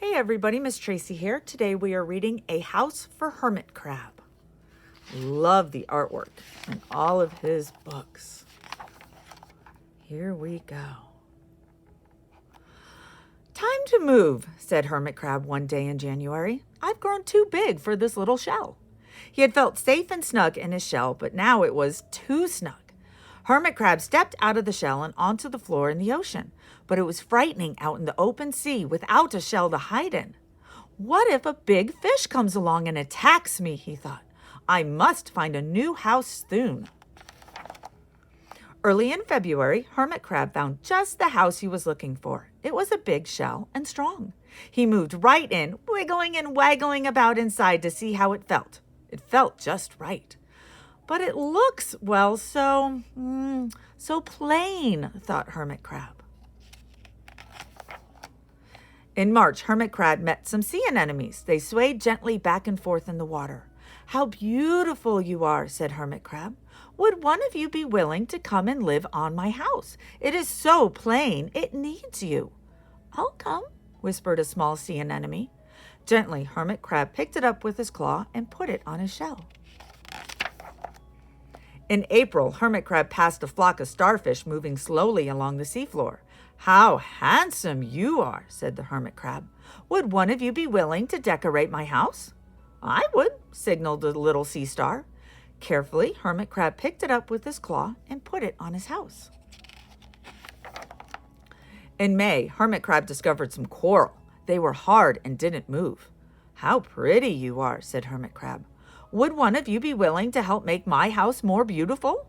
Hey everybody, Miss Tracy here. Today we are reading A House for Hermit Crab. Love the artwork in all of his books. Here we go. Time to move, said Hermit Crab one day in January. I've grown too big for this little shell. He had felt safe and snug in his shell, but now it was too snug. Hermit Crab stepped out of the shell and onto the floor in the ocean, but it was frightening out in the open sea without a shell to hide in. What if a big fish comes along and attacks me, he thought. I must find a new house soon. Early in February, Hermit Crab found just the house he was looking for. It was a big shell and strong. He moved right in, wiggling and waggling about inside to see how it felt. It felt just right. But it looks, well, so plain, thought Hermit Crab. In March, Hermit Crab met some sea anemones. They swayed gently back and forth in the water. How beautiful you are, said Hermit Crab. Would one of you be willing to come and live on my house? It is so plain, it needs you. I'll come, whispered a small sea anemone. Gently, Hermit Crab picked it up with his claw and put it on his shell. In April, Hermit Crab passed a flock of starfish moving slowly along the seafloor. How handsome you are, said the Hermit Crab. Would one of you be willing to decorate my house? I would, signaled the little sea star. Carefully, Hermit Crab picked it up with his claw and put it on his house. In May, Hermit Crab discovered some coral. They were hard and didn't move. How pretty you are, said Hermit Crab. Would one of you be willing to help make my house more beautiful?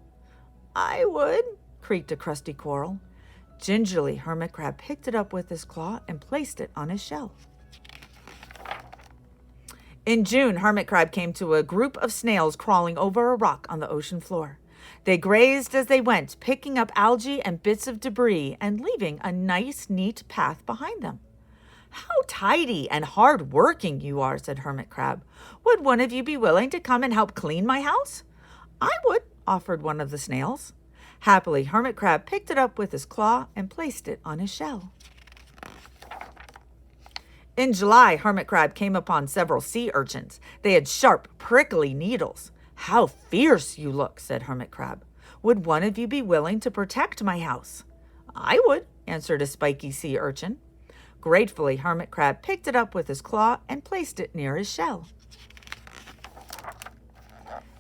I would, creaked a crusty coral. Gingerly, Hermit Crab picked it up with his claw and placed it on his shell. In June, Hermit Crab came to a group of snails crawling over a rock on the ocean floor. They grazed as they went, picking up algae and bits of debris and leaving a nice, neat path behind them. How tidy and hard-working you are, said Hermit Crab. Would one of you be willing to come and help clean my house? I would, offered one of the snails. Happily, Hermit Crab picked it up with his claw and placed it on his shell. In July, Hermit Crab came upon several sea urchins. They had sharp, prickly needles. How fierce you look, said Hermit Crab. Would one of you be willing to protect my house? I would, answered a spiky sea urchin. Gratefully, Hermit Crab picked it up with his claw and placed it near his shell.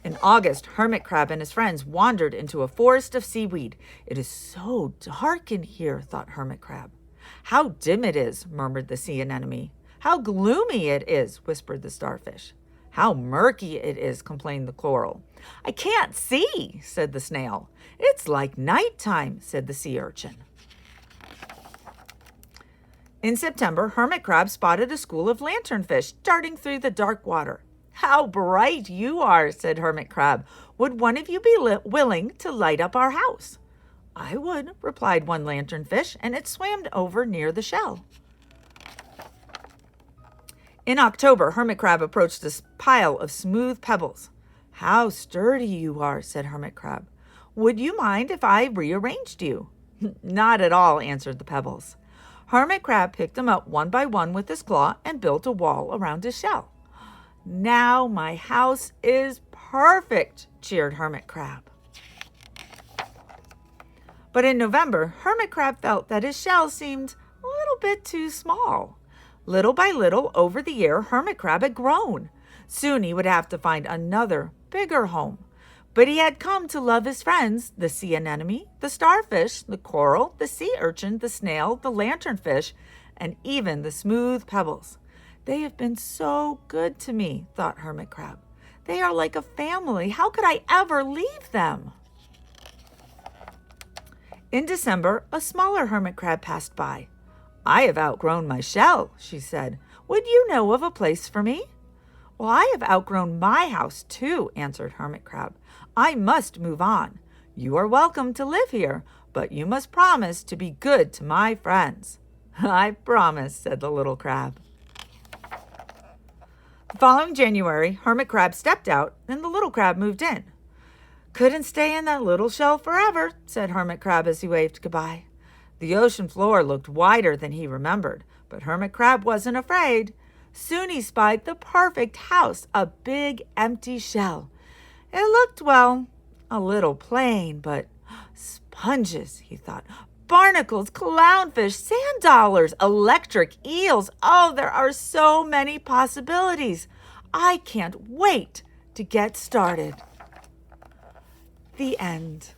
In August, Hermit Crab and his friends wandered into a forest of seaweed. It is so dark in here, thought Hermit Crab. How dim it is, murmured the sea anemone. How gloomy it is, whispered the starfish. How murky it is, complained the coral. I can't see, said the snail. It's like nighttime, said the sea urchin. In September, Hermit Crab spotted a school of lanternfish darting through the dark water. How bright you are, said Hermit Crab. Would one of you be willing to light up our house? I would, replied one lanternfish, and it swam over near the shell. In October, Hermit Crab approached a pile of smooth pebbles. How sturdy you are, said Hermit Crab. Would you mind if I rearranged you? Not at all, answered the pebbles. Hermit Crab picked them up one by one with his claw and built a wall around his shell. Now my house is perfect, cheered Hermit Crab. But in November, Hermit Crab felt that his shell seemed a little bit too small. Little by little, over the year, Hermit Crab had grown. Soon he would have to find another, bigger home. But he had come to love his friends, the sea anemone, the starfish, the coral, the sea urchin, the snail, the lanternfish, and even the smooth pebbles. They have been so good to me, thought Hermit Crab. They are like a family. How could I ever leave them? In December, a smaller Hermit Crab passed by. I have outgrown my shell, she said. Would you know of a place for me? Well, I have outgrown my house too, answered Hermit Crab. I must move on. You are welcome to live here, but you must promise to be good to my friends. I promise, said the little crab. The following January, Hermit Crab stepped out and the little crab moved in. Couldn't stay in that little shell forever, said Hermit Crab as he waved goodbye. The ocean floor looked wider than he remembered, But Hermit Crab wasn't afraid. Soon he spied the perfect house, a big empty shell. It looked, well, a little plain, but sponges, he thought, barnacles, clownfish, sand dollars, electric eels. Oh, there are so many possibilities. I can't wait to get started. The end.